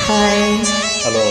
Hi. Hello.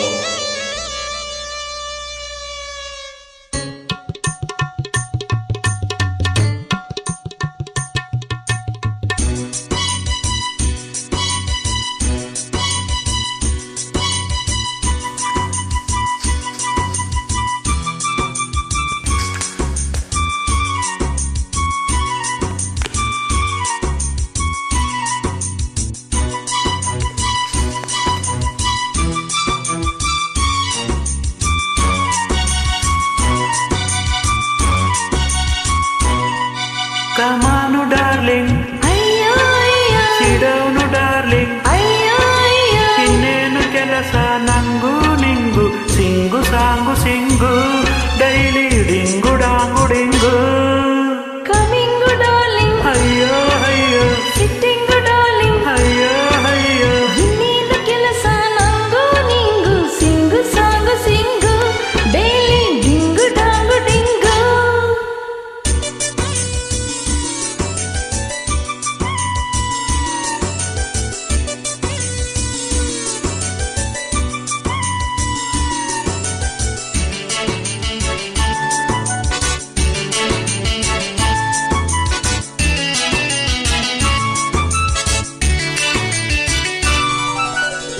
Come on, darling. ಅಯ್ಯೋ ಅಯ್ಯೋ Sit down, darling. ಅಯ್ಯೋ ಅಯ್ಯೋ ಇನ್ನೇನು ಕೆಲಸ ನಂಗು ನಿಂಗು, sing song sing, daily ding dong ding. Coming darling, ಅಯ್ಯೋ ಅಯ್ಯೋ, ಸಿಟ್ಟಿಂಗು ಡಾರ್ಲಿಂಗ್, ಅಯ್ಯೋ ಅಯ್ಯೋ. ಇನ್ನೇನು ಕೆಲಸ ನಂಗೂ ನಿಂಗು, sing song sing, daily ding dong ding.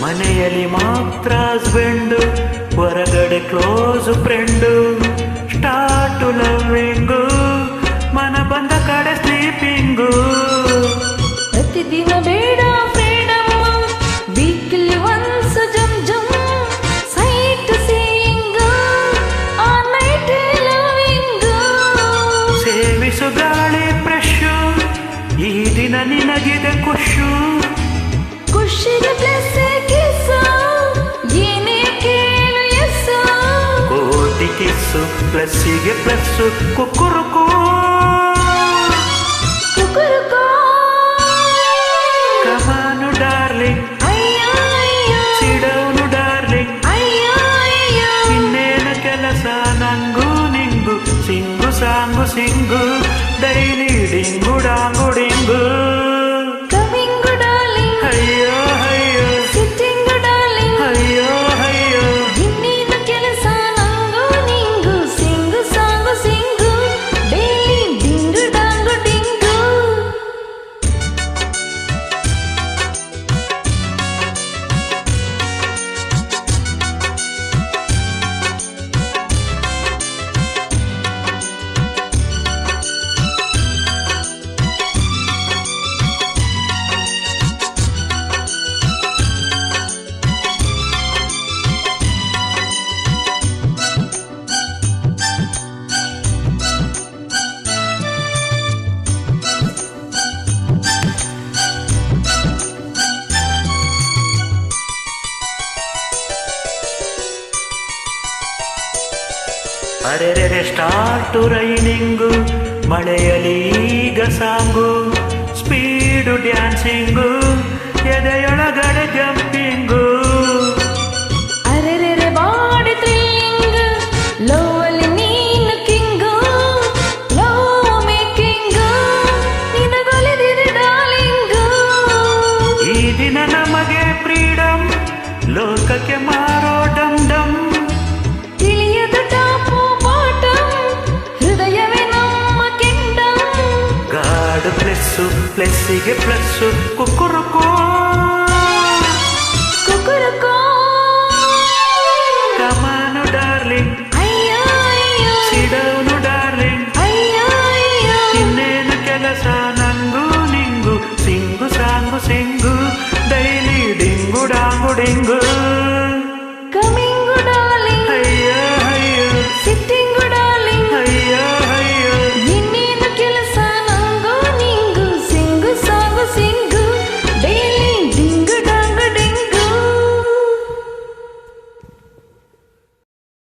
ಮನೆಯಲ್ಲಿ ಮಾತ್ರ ಹಸ್ಬೆಂಡು, ಹೊರಗಡೆ ಕ್ಲೋಸ್ ಫ್ರೆಂಡು. ಸ್ಟಾರ್ಟು ಲವ್ವಿಂಗು, ಮನ ಬಂದ ಕಡೆ ಸ್ಲೀಪಿಂಗು. ಪ್ರತಿದಿನ ಬೇಡ ಫ್ರೀಡಮ್, ವೀಕ್ಲಿ ಒನ್ಸ್ ಜಮ್ ಜಮ್, ಸೈಟ್ ಸೀಯಿಂಗ್, ಆ ನೈಟ್ ಲವಿಂಗ್. ಸೇವಿಸು ಗಾಳಿ ಫ್ರೆಶು, ಈ ದಿನ ನಿನಗಿದೆ ಖುಷು. ಖುಷಿಗೆ ಪ್ಲಸ್ ಕಿಸ್, ಏನೇ ಕೇಳು ಎಸ್. ಕೋಟಿ ಕಿಸ್ಸು, ಪ್ಲಸ್ಸಿಗೆ ಪ್ಲಸ್ಸು, ಕುಕ್ಕುರುಕು. ಕುಕುರುಕೋ. ಕಮಾನು ಡಾರ್ಲಿಂಗ್, ಅಯ್ಯೋ ಅಯ್ಯೋ ಸಿಡೌನು ಡಾರ್ಲಿಂಗ್. ಅಯ್ಯೋ ಅಯ್ಯೋ ಇನ್ನೇನು ಕೆಲಸ ನಂಗು ನಿಂಗು, sing song sing, daily ding dong ding. Coming darling, ಅಯ್ಯೋ ಅಯ್ಯೋ, ಸಿಟ್ಟಿಂಗು ಡಾರ್ಲಿಂಗ್, ಅಯ್ಯೋ ಅಯ್ಯೋ. ಇನ್ನೇನು ಕೆಲಸ ನಂಗೂ ನಿಂಗು, sing song sing, daily ding dong ding. ಅರೆರೆರೆ ಸ್ಟಾರ್ಟು ರೈನಿಂಗು, ಮಳೆಯಲ್ಲಿ ಈಗ ಸಾಂಗು, ಸ್ಪೀಡು ಡ್ಯಾನ್ಸಿಂಗು, ಎದೆಯೊಳಗಡೆ